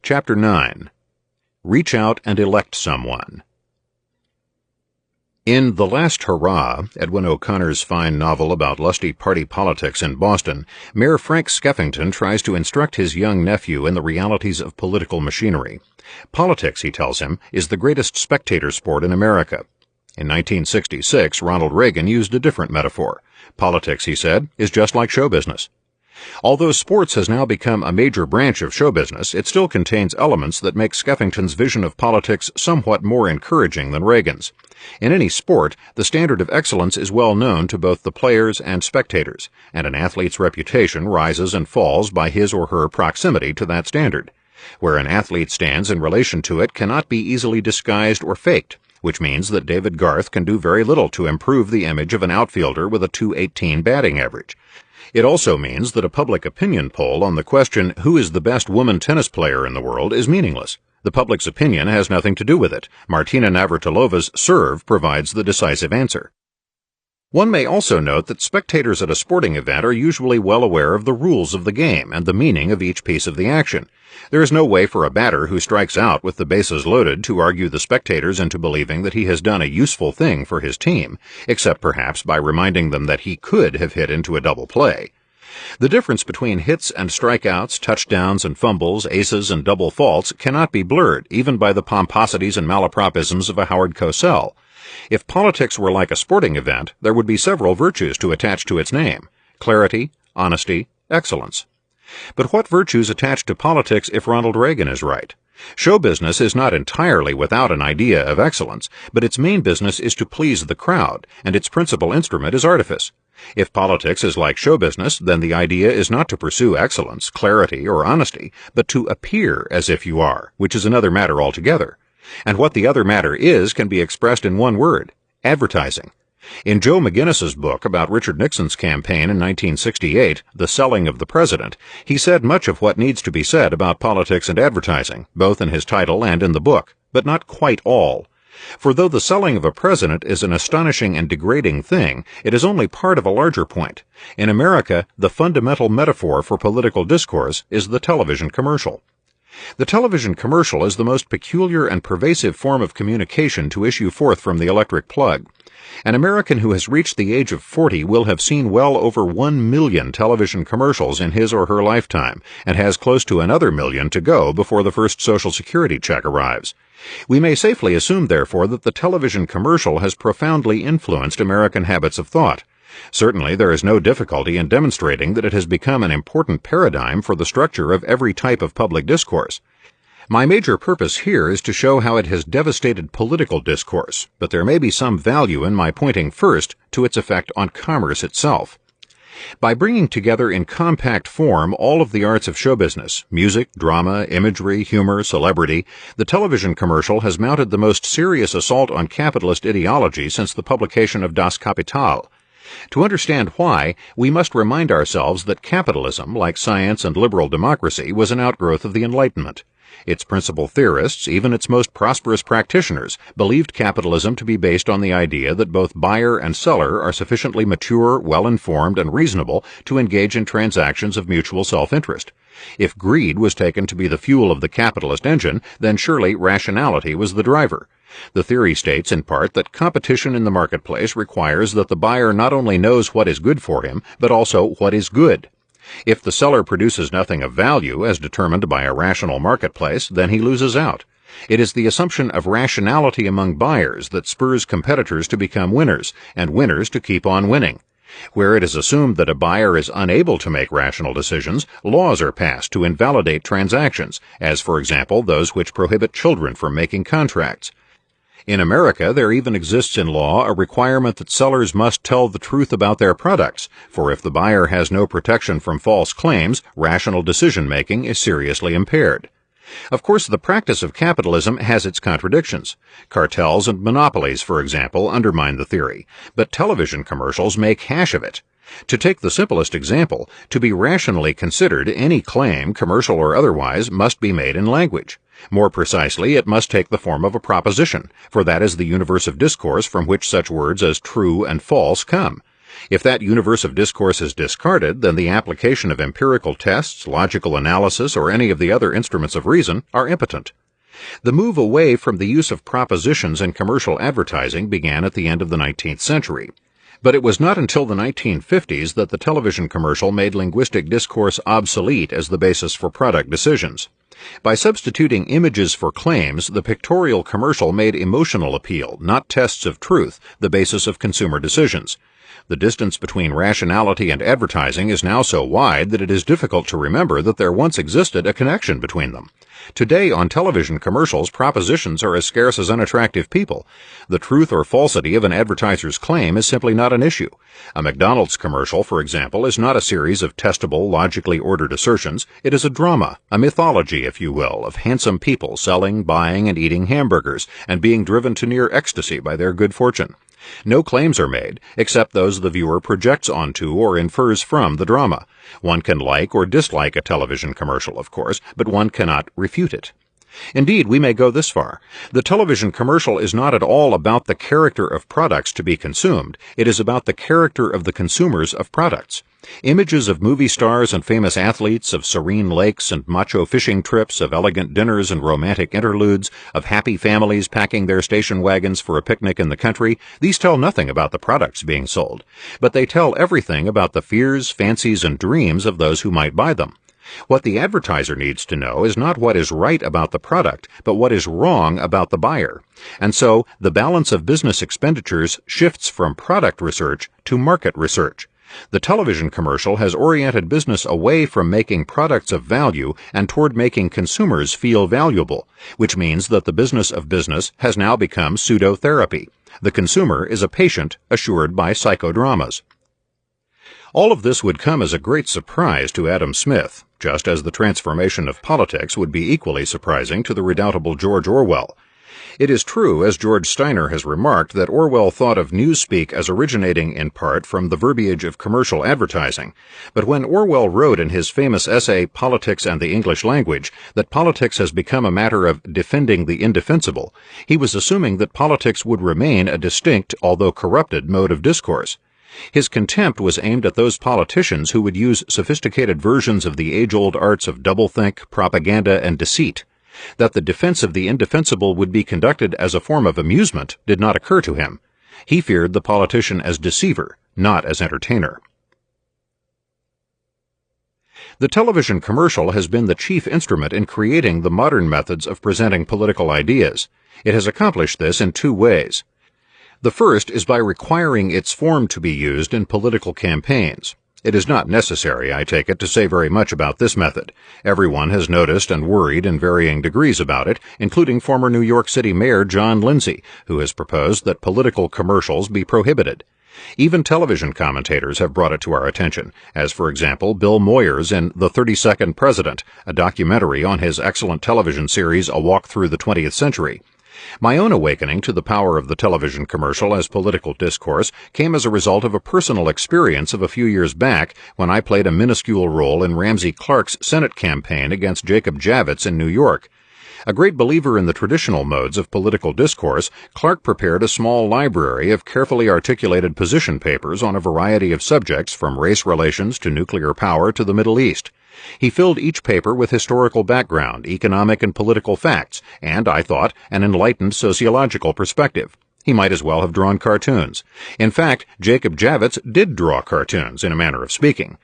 Chapter 9. Reach Out and Elect Someone. In The Last Hurrah, Edwin O'Connor's fine novel about lusty party politics in Boston, Mayor Frank Skeffington tries to instruct his young nephew in the realities of political machinery. Politics, he tells him, is the greatest spectator sport in America. In 1966, Ronald Reagan used a different metaphor. Politics, he said, is just like show business. Although sports has now become a major branch of show business, it still contains elements that make Skeffington's vision of politics somewhat more encouraging than Reagan's. In any sport, the standard of excellence is well known to both the players and spectators, and an athlete's reputation rises and falls by his or her proximity to that standard. Where an athlete stands in relation to it cannot be easily disguised or faked, which means that David Garth can do very little to improve the image of an outfielder with a .218 batting average. It also means that a public opinion poll on the question, who is the best woman tennis player in the world, is meaningless. The public's opinion has nothing to do with it. Martina Navratilova's serve provides the decisive answer. One may also note that spectators at a sporting event are usually well aware of the rules of the game and the meaning of each piece of the action. There is no way for a batter who strikes out with the bases loaded to argue the spectators into believing that he has done a useful thing for his team, except perhaps by reminding them that he could have hit into a double play. The difference between hits and strikeouts, touchdowns and fumbles, aces and double faults cannot be blurred, even by the pomposities and malapropisms of a Howard Cosell. If politics were like a sporting event, there would be several virtues to attach to its name: clarity, honesty, excellence. But what virtues attach to politics if Ronald Reagan is right? Show business is not entirely without an idea of excellence, but its main business is to please the crowd, and its principal instrument is artifice. If politics is like show business, then the idea is not to pursue excellence, clarity, or honesty, but to appear as if you are, which is another matter altogether. And what the other matter is can be expressed in one word: advertising. In Joe McGinnis's book about Richard Nixon's campaign in 1968, The Selling of the President, he said much of what needs to be said about politics and advertising, both in his title and in the book, but not quite all. For though the selling of a president is an astonishing and degrading thing, it is only part of a larger point. In America, the fundamental metaphor for political discourse is the television commercial. The television commercial is the most peculiar and pervasive form of communication to issue forth from the electric plug. An American who has reached the age of 40 will have seen well over 1 million television commercials in his or her lifetime, and has close to another million to go before the first Social Security check arrives. We may safely assume, therefore, that the television commercial has profoundly influenced American habits of thought. Certainly, there is no difficulty in demonstrating that it has become an important paradigm for the structure of every type of public discourse. My major purpose here is to show how it has devastated political discourse, but there may be some value in my pointing first to its effect on commerce itself. By bringing together in compact form all of the arts of show business, music, drama, imagery, humor, celebrity, the television commercial has mounted the most serious assault on capitalist ideology since the publication of Das Kapital. To understand why, we must remind ourselves that capitalism, like science and liberal democracy, was an outgrowth of the Enlightenment. Its principal theorists, even its most prosperous practitioners, believed capitalism to be based on the idea that both buyer and seller are sufficiently mature, well-informed, and reasonable to engage in transactions of mutual self-interest. If greed was taken to be the fuel of the capitalist engine, then surely rationality was the driver. The theory states, in part, that competition in the marketplace requires that the buyer not only knows what is good for him, but also what is good. If the seller produces nothing of value as determined by a rational marketplace, then he loses out. It is the assumption of rationality among buyers that spurs competitors to become winners, and winners to keep on winning. Where it is assumed that a buyer is unable to make rational decisions, laws are passed to invalidate transactions, as for example those which prohibit children from making contracts. In America, there even exists in law a requirement that sellers must tell the truth about their products, for if the buyer has no protection from false claims, rational decision-making is seriously impaired. Of course, the practice of capitalism has its contradictions. Cartels and monopolies, for example, undermine the theory, but television commercials make hash of it. To take the simplest example, to be rationally considered, any claim, commercial or otherwise, must be made in language. More precisely, it must take the form of a proposition, for that is the universe of discourse from which such words as true and false come. If that universe of discourse is discarded, then the application of empirical tests, logical analysis, or any of the other instruments of reason are impotent. The move away from the use of propositions in commercial advertising began at the end of the 19th century. But it was not until the 1950s that the television commercial made linguistic discourse obsolete as the basis for product decisions. By substituting images for claims, the pictorial commercial made emotional appeal, not tests of truth, the basis of consumer decisions. The distance between rationality and advertising is now so wide that it is difficult to remember that there once existed a connection between them. Today, on television commercials, propositions are as scarce as unattractive people. The truth or falsity of an advertiser's claim is simply not an issue. A McDonald's commercial, for example, is not a series of testable, logically ordered assertions. It is a drama, a mythology, if you will, of handsome people selling, buying, and eating hamburgers, and being driven to near ecstasy by their good fortune. No claims are made, except those the viewer projects onto or infers from the drama. One can like or dislike a television commercial, of course, but one cannot refute it. Indeed, we may go this far. The television commercial is not at all about the character of products to be consumed. It is about the character of the consumers of products. Images of movie stars and famous athletes, of serene lakes and macho fishing trips, of elegant dinners and romantic interludes, of happy families packing their station wagons for a picnic in the country, these tell nothing about the products being sold. But they tell everything about the fears, fancies, and dreams of those who might buy them. What the advertiser needs to know is not what is right about the product, but what is wrong about the buyer. And so, the balance of business expenditures shifts from product research to market research. The television commercial has oriented business away from making products of value and toward making consumers feel valuable, which means that the business of business has now become pseudo-therapy. The consumer is a patient assured by psychodramas. All of this would come as a great surprise to Adam Smith, just as the transformation of politics would be equally surprising to the redoubtable George Orwell. It is true, as George Steiner has remarked, that Orwell thought of newspeak as originating in part from the verbiage of commercial advertising. But when Orwell wrote in his famous essay Politics and the English Language that politics has become a matter of defending the indefensible, he was assuming that politics would remain a distinct, although corrupted, mode of discourse. His contempt was aimed at those politicians who would use sophisticated versions of the age-old arts of doublethink, propaganda, and deceit. That the defense of the indefensible would be conducted as a form of amusement did not occur to him. He feared the politician as deceiver, not as entertainer. The television commercial has been the chief instrument in creating the modern methods of presenting political ideas. It has accomplished this in two ways. The first is by requiring its form to be used in political campaigns. It is not necessary, I take it, to say very much about this method. Everyone has noticed and worried in varying degrees about it, including former New York City Mayor John Lindsay, who has proposed that political commercials be prohibited. Even television commentators have brought it to our attention, as for example Bill Moyers in The 32nd President, a documentary on his excellent television series A Walk Through the 20th Century. My own awakening to the power of the television commercial as political discourse came as a result of a personal experience of a few years back when I played a minuscule role in Ramsey Clark's Senate campaign against Jacob Javits in New York. A great believer in the traditional modes of political discourse, Clark prepared a small library of carefully articulated position papers on a variety of subjects from race relations to nuclear power to the Middle East. He filled each paper with historical background, economic and political facts, and, I thought, an enlightened sociological perspective. He might as well have drawn cartoons. In fact, Jacob Javits did draw cartoons, in a manner of speaking.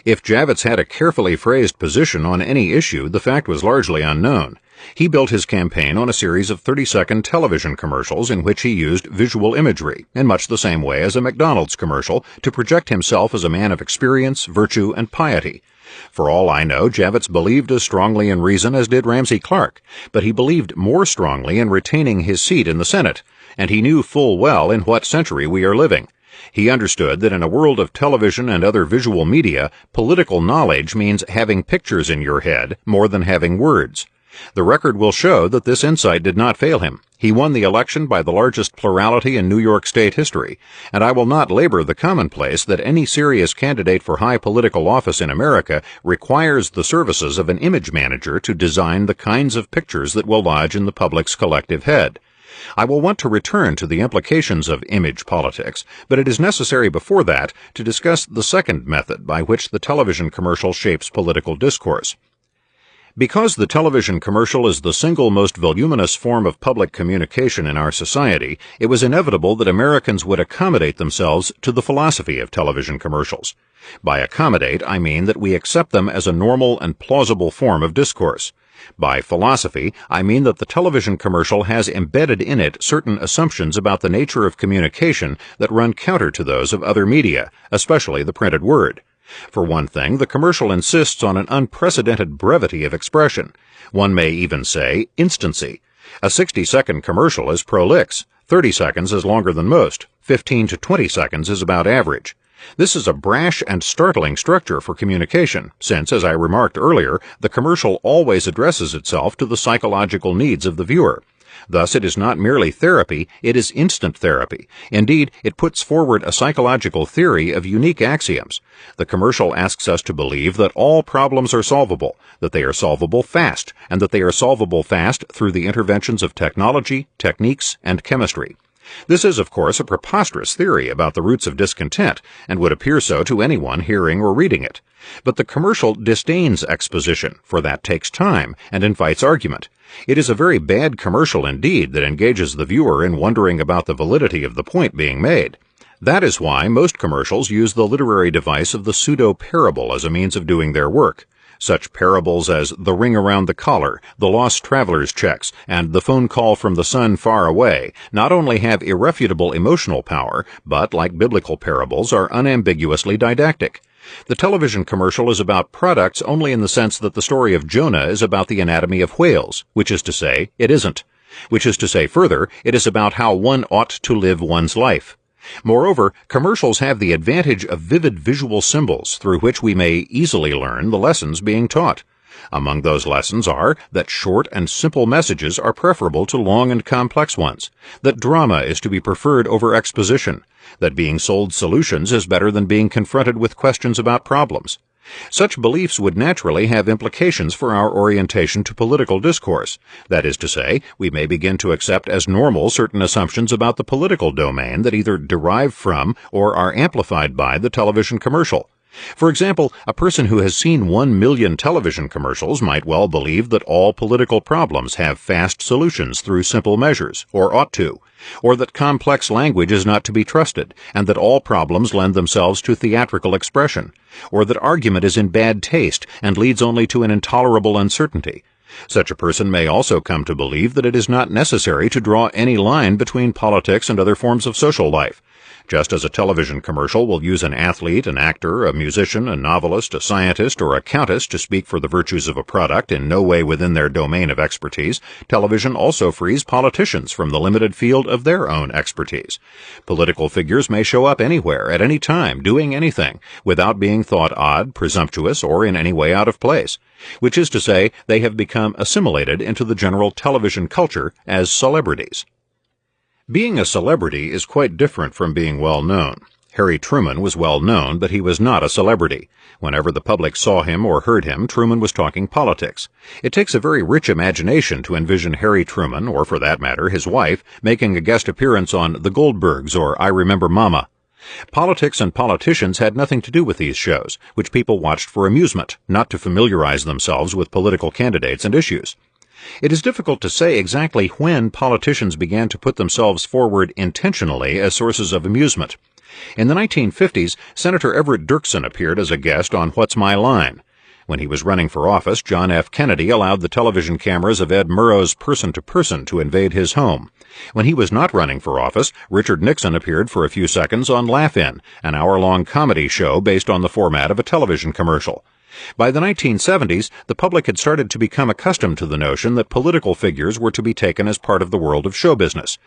If Javits had a carefully phrased position on any issue, the fact was largely unknown. He built his campaign on a series of 30-second television commercials in which he used visual imagery, in much the same way as a McDonald's commercial, to project himself as a man of experience, virtue, and piety. For all I know, Javits believed as strongly in reason as did Ramsey Clark, but he believed more strongly in retaining his seat in the Senate, and he knew full well in what century we are living. He understood that in a world of television and other visual media, political knowledge means having pictures in your head more than having words. The record will show that this insight did not fail him. He won the election by the largest plurality in New York State history, and I will not labor the commonplace that any serious candidate for high political office in America requires the services of an image manager to design the kinds of pictures that will lodge in the public's collective head. I will want to return to the implications of image politics, but it is necessary before that to discuss the second method by which the television commercial shapes political discourse. Because the television commercial is the single most voluminous form of public communication in our society, it was inevitable that Americans would accommodate themselves to the philosophy of television commercials. By accommodate, I mean that we accept them as a normal and plausible form of discourse. By philosophy, I mean that the television commercial has embedded in it certain assumptions about the nature of communication that run counter to those of other media, especially the printed word. For one thing, the commercial insists on an unprecedented brevity of expression. One may even say instancy. A 60-second commercial is prolix. 30 seconds is longer than most. 15 to 20 seconds is about average. This is a brash and startling structure for communication, since, as I remarked earlier, the commercial always addresses itself to the psychological needs of the viewer. Thus, it is not merely therapy, it is instant therapy. Indeed, it puts forward a psychological theory of unique axioms. The commercial asks us to believe that all problems are solvable, that they are solvable fast, and that they are solvable fast through the interventions of technology, techniques, and chemistry. This is, of course, a preposterous theory about the roots of discontent, and would appear so to anyone hearing or reading it. But the commercial disdains exposition, for that takes time, and invites argument. It is a very bad commercial indeed that engages the viewer in wondering about the validity of the point being made. That is why most commercials use the literary device of the pseudo-parable as a means of doing their work. Such parables as the ring around the collar, the lost traveler's checks, and the phone call from the son far away not only have irrefutable emotional power, but, like biblical parables, are unambiguously didactic. The television commercial is about products only in the sense that the story of Jonah is about the anatomy of whales, which is to say, it isn't. Which is to say further, it is about how one ought to live one's life. Moreover, commercials have the advantage of vivid visual symbols through which we may easily learn the lessons being taught. Among those lessons are that short and simple messages are preferable to long and complex ones, that drama is to be preferred over exposition, that being sold solutions is better than being confronted with questions about problems. Such beliefs would naturally have implications for our orientation to political discourse. That is to say, we may begin to accept as normal certain assumptions about the political domain that either derive from or are amplified by the television commercial. For example, a person who has seen 1 million television commercials might well believe that all political problems have fast solutions through simple measures, or ought to, or that complex language is not to be trusted, and that all problems lend themselves to theatrical expression, or that argument is in bad taste and leads only to an intolerable uncertainty. Such a person may also come to believe that it is not necessary to draw any line between politics and other forms of social life. Just as a television commercial will use an athlete, an actor, a musician, a novelist, a scientist, or a countess to speak for the virtues of a product in no way within their domain of expertise, television also frees politicians from the limited field of their own expertise. Political figures may show up anywhere, at any time, doing anything, without being thought odd, presumptuous, or in any way out of place. Which is to say, they have become assimilated into the general television culture as celebrities. Being a celebrity is quite different from being well known. Harry Truman was well known, but he was not a celebrity. Whenever the public saw him or heard him, Truman was talking politics. It takes a very rich imagination to envision Harry Truman, or for that matter, his wife, making a guest appearance on The Goldbergs or I Remember Mama. Politics and politicians had nothing to do with these shows, which people watched for amusement, not to familiarize themselves with political candidates and issues. It is difficult to say exactly when politicians began to put themselves forward intentionally as sources of amusement. In the 1950s, Senator Everett Dirksen appeared as a guest on What's My Line? When he was running for office, John F. Kennedy allowed the television cameras of Ed Murrow's Person to Person to invade his home. When he was not running for office, Richard Nixon appeared for a few seconds on Laugh-In, an hour-long comedy show based on the format of a television commercial. By the 1970s, the public had started to become accustomed to the notion that political figures were to be taken as part of the world of show business.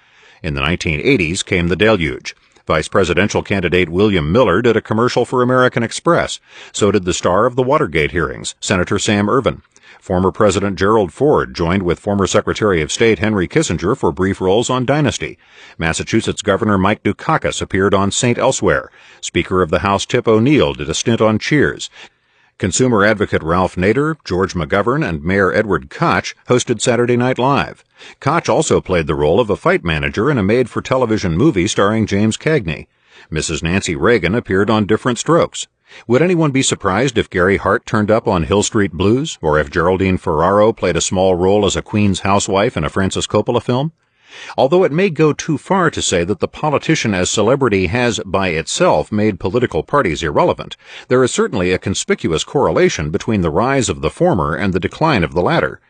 In the 1980s came the deluge. Vice presidential candidate William Miller did a commercial for American Express. So did the star of the Watergate hearings, Senator Sam Ervin. Former President Gerald Ford joined with former Secretary of State Henry Kissinger for brief roles on Dynasty. Massachusetts Governor Mike Dukakis appeared on St. Elsewhere. Speaker of the House Tip O'Neill did a stint on Cheers. Consumer advocate Ralph Nader, George McGovern, and Mayor Edward Koch hosted Saturday Night Live. Koch also played the role of a fight manager in a made-for-television movie starring James Cagney. Mrs. Nancy Reagan appeared on Different Strokes. Would anyone be surprised if Gary Hart turned up on Hill Street Blues, or if Geraldine Ferraro played a small role as a Queen's housewife in a Francis Coppola film? Although it may go too far to say that the politician as celebrity has, by itself, made political parties irrelevant, there is certainly a conspicuous correlation between the rise of the former and the decline of the latter.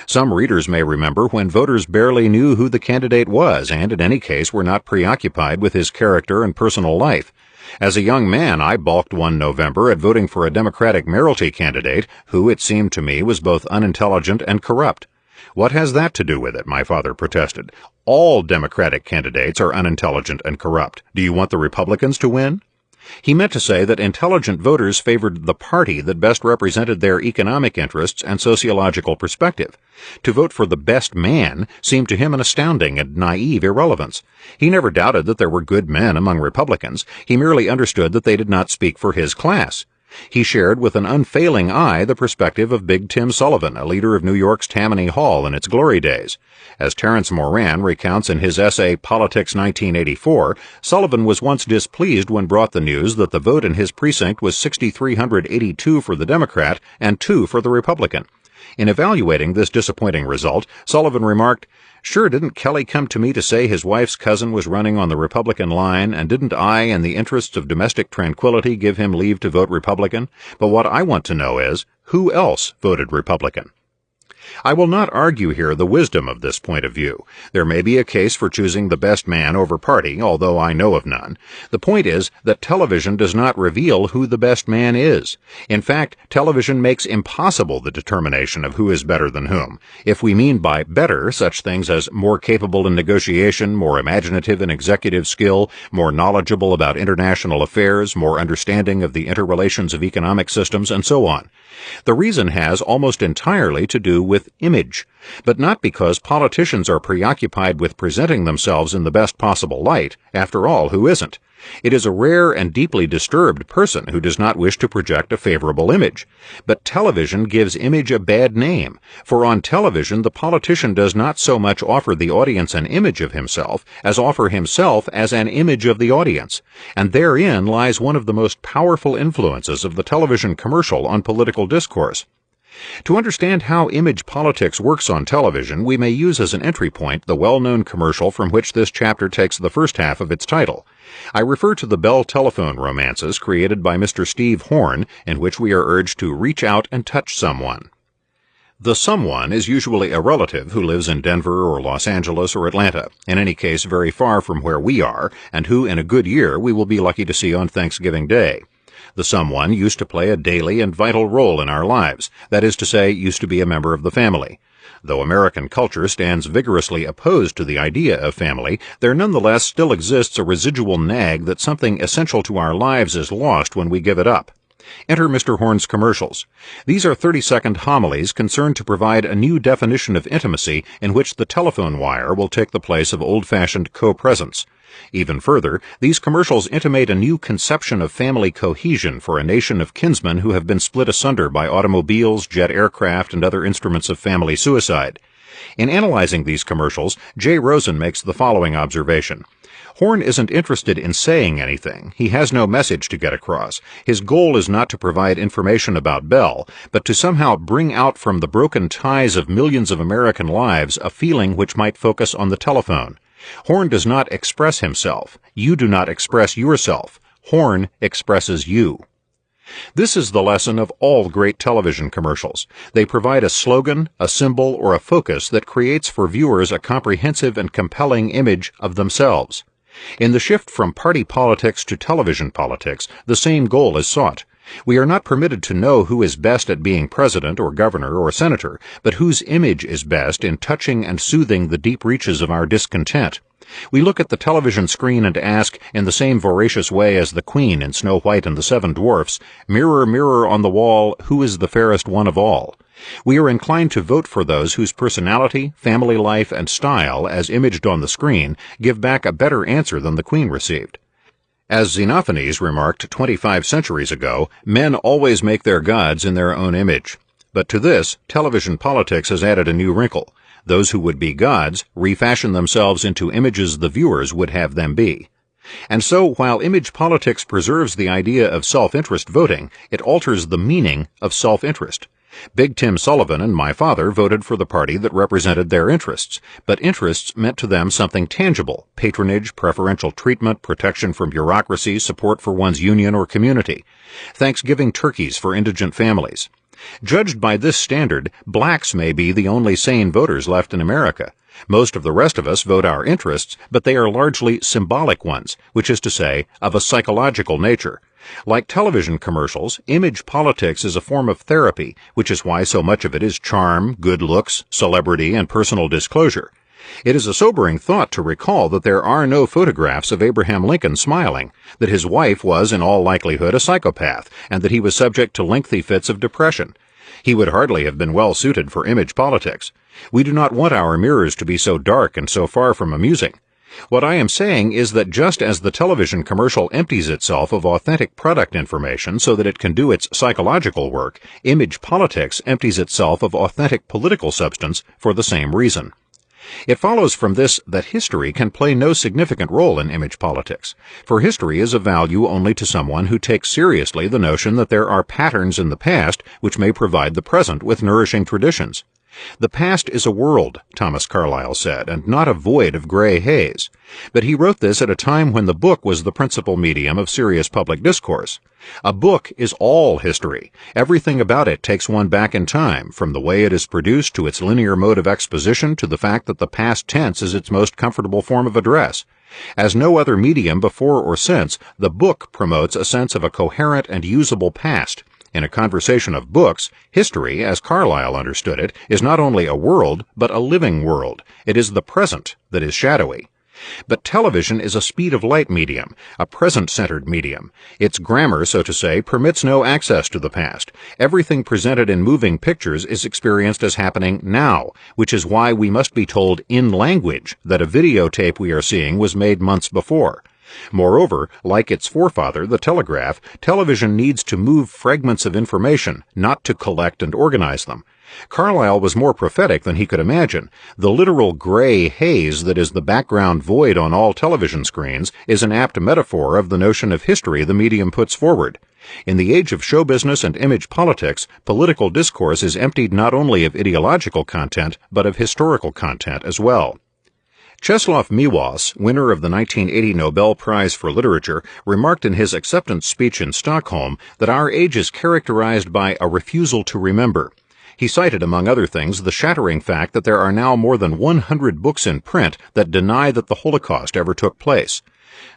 Some readers may remember when voters barely knew who the candidate was and, in any case, were not preoccupied with his character and personal life. As a young man, I balked one November at voting for a Democratic mayoralty candidate who, it seemed to me, was both unintelligent and corrupt. What has that to do with it? My father protested. All Democratic candidates are unintelligent and corrupt. Do you want the Republicans to win? He meant to say that intelligent voters favored the party that best represented their economic interests and sociological perspective. To vote for the best man seemed to him an astounding and naive irrelevance. He never doubted that there were good men among Republicans. He merely understood that they did not speak for his class. He shared with an unfailing eye the perspective of Big Tim Sullivan, a leader of New York's Tammany Hall in its glory days. As Terence Moran recounts in his essay Politics 1984, Sullivan was once displeased when brought the news that the vote in his precinct was 6,382 for the Democrat and 2 for the Republican. In evaluating this disappointing result, Sullivan remarked, "Sure, didn't Kelly come to me to say his wife's cousin was running on the Republican line, and didn't I, in the interests of domestic tranquility, give him leave to vote Republican? But what I want to know is, who else voted Republican?" I will not argue here the wisdom of this point of view. There may be a case for choosing the best man over party, although I know of none. The point is that television does not reveal who the best man is. In fact, television makes impossible the determination of who is better than whom. If we mean by better such things as more capable in negotiation, more imaginative in executive skill, more knowledgeable about international affairs, more understanding of the interrelations of economic systems, and so on. The reason has almost entirely to do with image, but not because politicians are preoccupied with presenting themselves in the best possible light. After all, who isn't? It is a rare and deeply disturbed person who does not wish to project a favorable image. But television gives image a bad name, for on television the politician does not so much offer the audience an image of himself as offer himself as an image of the audience, and therein lies one of the most powerful influences of the television commercial on political discourse. To understand how image politics works on television, we may use as an entry point the well-known commercial from which this chapter takes the first half of its title. I refer to the Bell telephone romances created by Mr. Steve Horn, in which we are urged to reach out and touch someone. The someone is usually a relative who lives in Denver or Los Angeles or Atlanta, in any case very far from where we are, and who in a good year we will be lucky to see on Thanksgiving Day. The someone used to play a daily and vital role in our lives, that is to say, used to be a member of the family. Though American culture stands vigorously opposed to the idea of family, there nonetheless still exists a residual nag that something essential to our lives is lost when we give it up. Enter Mr. Horn's commercials. These are 30-second homilies concerned to provide a new definition of intimacy in which the telephone wire will take the place of old-fashioned co-presence. Even further, these commercials intimate a new conception of family cohesion for a nation of kinsmen who have been split asunder by automobiles, jet aircraft, and other instruments of family suicide. In analyzing these commercials, Jay Rosen makes the following observation. Horn isn't interested in saying anything. He has no message to get across. His goal is not to provide information about Bell, but to somehow bring out from the broken ties of millions of American lives a feeling which might focus on the telephone. Horn does not express himself. You do not express yourself. Horn expresses you. This is the lesson of all great television commercials. They provide a slogan, a symbol, or a focus that creates for viewers a comprehensive and compelling image of themselves. In the shift from party politics to television politics, the same goal is sought. We are not permitted to know who is best at being president or governor or senator, but whose image is best in touching and soothing the deep reaches of our discontent. We look at the television screen and ask, in the same voracious way as the Queen in Snow White and the Seven Dwarfs, "Mirror, mirror on the wall, who is the fairest one of all?" We are inclined to vote for those whose personality, family life, and style, as imaged on the screen, give back a better answer than the Queen received. As Xenophanes remarked 25 centuries ago, men always make their gods in their own image. But to this, television politics has added a new wrinkle. Those who would be gods refashion themselves into images the viewers would have them be. And so, while image politics preserves the idea of self-interest voting, it alters the meaning of self-interest. Big Tim Sullivan and my father voted for the party that represented their interests, but interests meant to them something tangible: patronage, preferential treatment, protection from bureaucracy, support for one's union or community, Thanksgiving turkeys for indigent families. Judged by this standard, blacks may be the only sane voters left in America. Most of the rest of us vote our interests, but they are largely symbolic ones, which is to say, of a psychological nature. Like television commercials, image politics is a form of therapy, which is why so much of it is charm, good looks, celebrity, and personal disclosure. It is a sobering thought to recall that there are no photographs of Abraham Lincoln smiling, that his wife was in all likelihood a psychopath, and that he was subject to lengthy fits of depression. He would hardly have been well suited for image politics. We do not want our mirrors to be so dark and so far from amusing. What I am saying is that just as the television commercial empties itself of authentic product information so that it can do its psychological work, image politics empties itself of authentic political substance for the same reason. It follows from this that history can play no significant role in image politics, for history is of value only to someone who takes seriously the notion that there are patterns in the past which may provide the present with nourishing traditions. The past is a world, Thomas Carlyle said, and not a void of gray haze. But he wrote this at a time when the book was the principal medium of serious public discourse. A book is all history. Everything about it takes one back in time, from the way it is produced to its linear mode of exposition to the fact that the past tense is its most comfortable form of address. As no other medium before or since, the book promotes a sense of a coherent and usable past. In a conversation of books, history, as Carlyle understood it, is not only a world, but a living world. It is the present that is shadowy. But television is a speed-of-light medium, a present-centered medium. Its grammar, so to say, permits no access to the past. Everything presented in moving pictures is experienced as happening now, which is why we must be told in language that a videotape we are seeing was made months before. Moreover, like its forefather, the telegraph, television needs to move fragments of information, not to collect and organize them. Carlyle was more prophetic than he could imagine. The literal gray haze that is the background void on all television screens is an apt metaphor of the notion of history the medium puts forward. In the age of show business and image politics, political discourse is emptied not only of ideological content, but of historical content as well. Czeslaw Miłosz, winner of the 1980 Nobel Prize for Literature, remarked in his acceptance speech in Stockholm that our age is characterized by a refusal to remember. He cited, among other things, the shattering fact that there are now more than 100 books in print that deny that the Holocaust ever took place.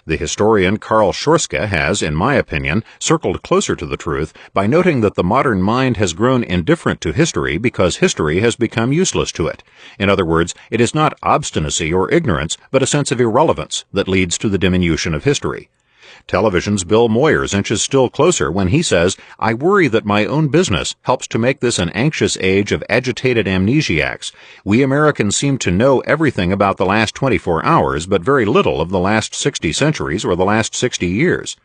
The historian Karl Schorske has, in my opinion, circled closer to the truth by noting that the modern mind has grown indifferent to history because history has become useless to it. In other words, it is not obstinacy or ignorance, but a sense of irrelevance that leads to the diminution of history. Television's Bill Moyers inches still closer when he says, "I worry that my own business helps to make this an anxious age of agitated amnesiacs. We Americans seem to know everything about the last 24 hours, but very little of the last 60 centuries or the last 60 years."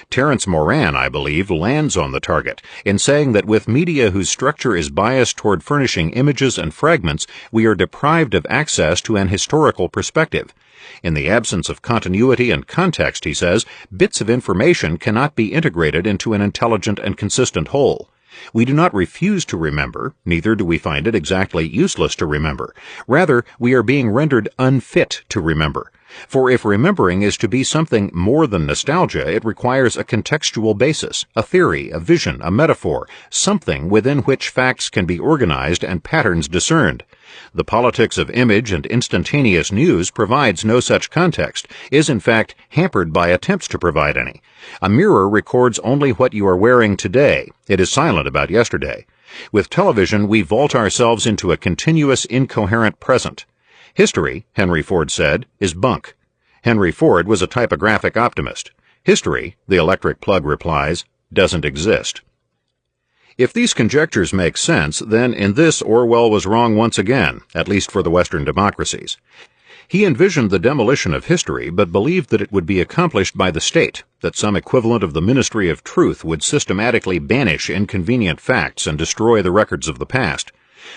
Terence Moran, I believe, lands on the target in saying that with media whose structure is biased toward furnishing images and fragments, we are deprived of access to an historical perspective. In the absence of continuity and context, he says, bits of information cannot be integrated into an intelligent and consistent whole. We do not refuse to remember, neither do we find it exactly useless to remember. Rather, we are being rendered unfit to remember. For if remembering is to be something more than nostalgia, it requires a contextual basis, a theory, a vision, a metaphor, something within which facts can be organized and patterns discerned. The politics of image and instantaneous news provides no such context, is in fact hampered by attempts to provide any. A mirror records only what you are wearing today. It is silent about yesterday. With television, we vault ourselves into a continuous, incoherent present. History, Henry Ford said, is bunk. Henry Ford was a typographic optimist. History, the electric plug replies, doesn't exist. If these conjectures make sense, then in this Orwell was wrong once again, at least for the Western democracies. He envisioned the demolition of history, but believed that it would be accomplished by the state, that some equivalent of the Ministry of Truth would systematically banish inconvenient facts and destroy the records of the past.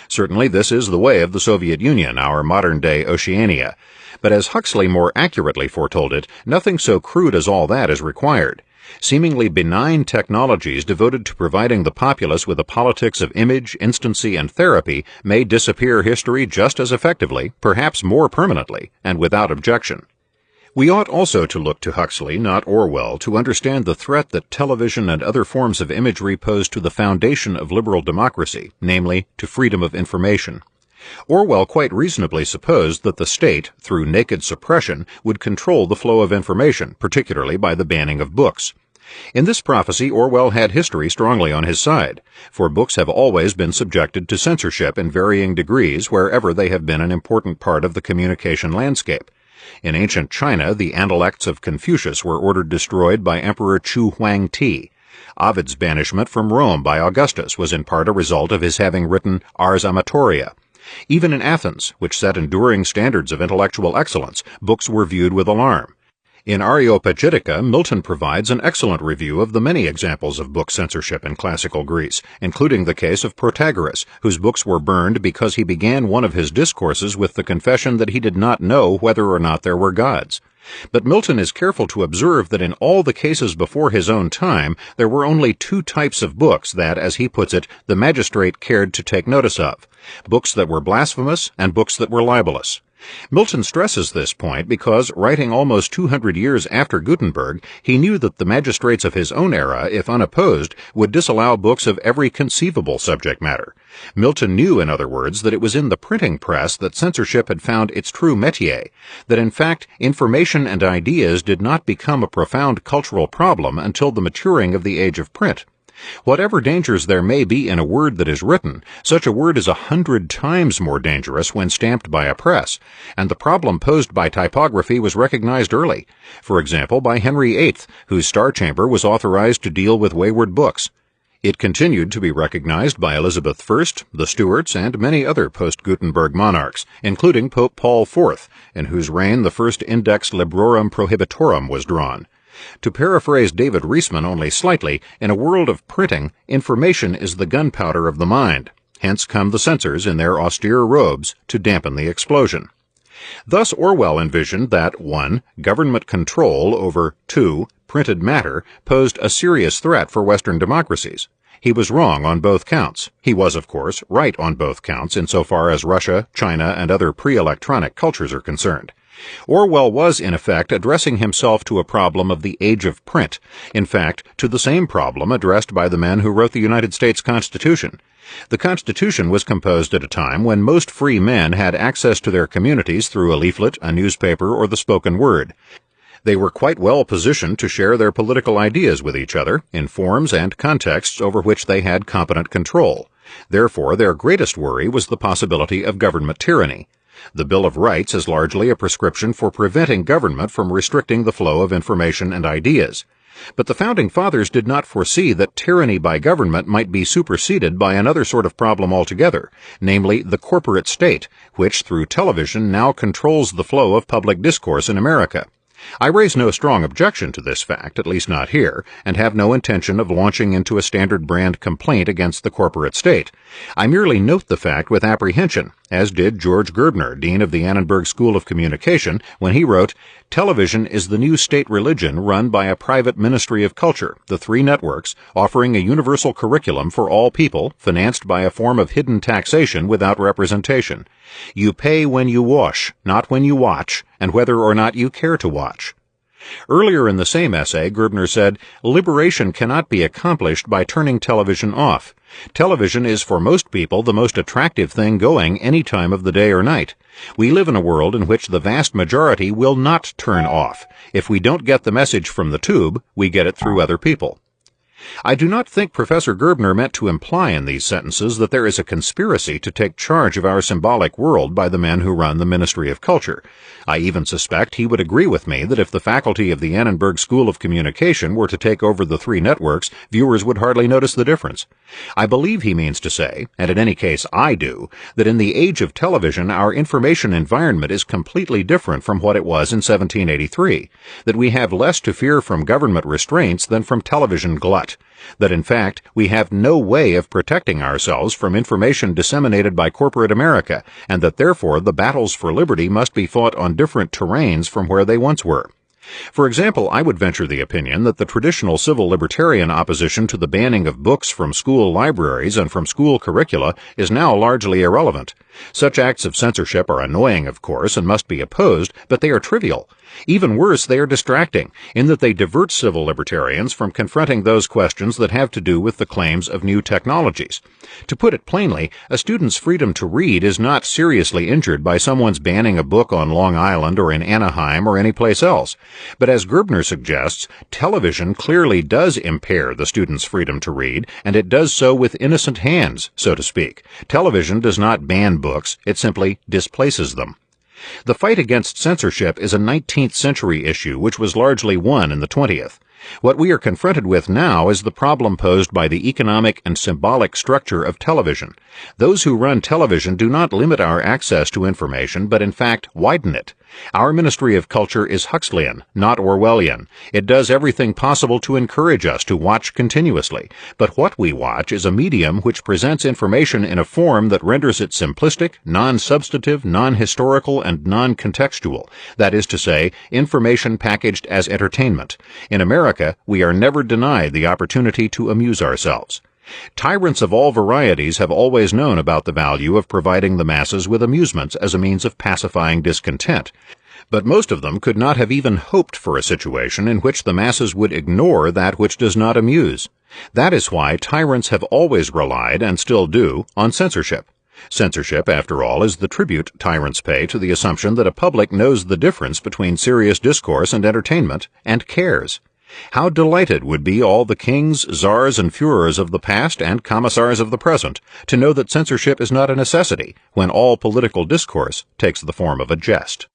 Certainly this is the way of the Soviet Union, our modern-day Oceania. But as Huxley more accurately foretold it, nothing so crude as all that is required. Seemingly benign technologies devoted to providing the populace with a politics of image, instancy, and therapy may disappear history just as effectively, perhaps more permanently, and without objection. We ought also to look to Huxley, not Orwell, to understand the threat that television and other forms of imagery pose to the foundation of liberal democracy, namely, to freedom of information. Orwell quite reasonably supposed that the state, through naked suppression, would control the flow of information, particularly by the banning of books. In this prophecy, Orwell had history strongly on his side, for books have always been subjected to censorship in varying degrees wherever they have been an important part of the communication landscape. In ancient China, the Analects of Confucius were ordered destroyed by Emperor Chu Huangti. Ovid's banishment from Rome by Augustus was in part a result of his having written Ars Amatoria. Even in Athens, which set enduring standards of intellectual excellence, books were viewed with alarm. In Areopagitica, Milton provides an excellent review of the many examples of book censorship in classical Greece, including the case of Protagoras, whose books were burned because he began one of his discourses with the confession that he did not know whether or not there were gods. But Milton is careful to observe that in all the cases before his own time, there were only two types of books that, as he puts it, the magistrate cared to take notice of: books that were blasphemous and books that were libelous. Milton stresses this point because, writing almost 200 years after Gutenberg, he knew that the magistrates of his own era, if unopposed, would disallow books of every conceivable subject matter. Milton knew, in other words, that it was in the printing press that censorship had found its true métier, that in fact information and ideas did not become a profound cultural problem until the maturing of the age of print. Whatever dangers there may be in a word that is written, such a word is 100 times more dangerous when stamped by a press, and the problem posed by typography was recognized early, for example by Henry VIII, whose Star Chamber was authorized to deal with wayward books. It continued to be recognized by Elizabeth I, the Stuarts, and many other post-Gutenberg monarchs, including Pope Paul IV, in whose reign the first Index Librorum Prohibitorum was drawn. To paraphrase David Reisman only slightly, in a world of printing, information is the gunpowder of the mind. Hence come the censors in their austere robes to dampen the explosion. Thus Orwell envisioned that 1. Government control over 2. Printed matter posed a serious threat for Western democracies. He was wrong on both counts. He was, of course, right on both counts insofar as Russia, China, and other pre-electronic cultures are concerned. Orwell was, in effect, addressing himself to a problem of the age of print, in fact, to the same problem addressed by the men who wrote the United States Constitution. The Constitution was composed at a time when most free men had access to their communities through a leaflet, a newspaper, or the spoken word. They were quite well positioned to share their political ideas with each other in forms and contexts over which they had competent control. Therefore, their greatest worry was the possibility of government tyranny. The Bill of Rights is largely a prescription for preventing government from restricting the flow of information and ideas. But the Founding Fathers did not foresee that tyranny by government might be superseded by another sort of problem altogether, namely the corporate state, which through television now controls the flow of public discourse in America. I raise no strong objection to this fact, at least not here, and have no intention of launching into a standard brand complaint against the corporate state. I merely note the fact with apprehension, as did George Gerbner, dean of the Annenberg School of Communication, when he wrote, "Television is the new state religion run by a private ministry of culture, the three networks, offering a universal curriculum for all people, financed by a form of hidden taxation without representation. You pay when you wash, not when you watch, and whether or not you care to watch." Earlier in the same essay, Gerbner said, "Liberation cannot be accomplished by turning television off. Television is for most people the most attractive thing going any time of the day or night. We live in a world in which the vast majority will not turn off. If we don't get the message from the tube, we get it through other people." I do not think Professor Gerbner meant to imply in these sentences that there is a conspiracy to take charge of our symbolic world by the men who run the Ministry of Culture. I even suspect he would agree with me that if the faculty of the Annenberg School of Communication were to take over the three networks, viewers would hardly notice the difference. I believe he means to say, and in any case I do, that in the age of television our information environment is completely different from what it was in 1783, that we have less to fear from government restraints than from television glut, that in fact we have no way of protecting ourselves from information disseminated by corporate America, and that therefore the battles for liberty must be fought on different terrains from where they once were. For example, I would venture the opinion that the traditional civil libertarian opposition to the banning of books from school libraries and from school curricula is now largely irrelevant. Such acts of censorship are annoying, of course, and must be opposed, but they are trivial. Even worse, they are distracting, in that they divert civil libertarians from confronting those questions that have to do with the claims of new technologies. To put it plainly, a student's freedom to read is not seriously injured by someone's banning a book on Long Island or in Anaheim or any place else. But as Gerbner suggests, television clearly does impair the student's freedom to read, and it does so with innocent hands, so to speak. Television does not ban books, it simply displaces them. The fight against censorship is a 19th century issue which was largely won in the 20th. What we are confronted with now is the problem posed by the economic and symbolic structure of television. Those who run television do not limit our access to information, but in fact widen it. Our Ministry of Culture is Huxleyan, not Orwellian. It does everything possible to encourage us to watch continuously, but what we watch is a medium which presents information in a form that renders it simplistic, non-substantive, non-historical, and non-contextual. That is to say, information packaged as entertainment. In America, we are never denied the opportunity to amuse ourselves. Tyrants of all varieties have always known about the value of providing the masses with amusements as a means of pacifying discontent. But most of them could not have even hoped for a situation in which the masses would ignore that which does not amuse. That is why tyrants have always relied, and still do, on censorship. Censorship, after all, is the tribute tyrants pay to the assumption that a public knows the difference between serious discourse and entertainment, and cares. How delighted would be all the kings, czars, and Führers of the past and commissars of the present to know that censorship is not a necessity when all political discourse takes the form of a jest.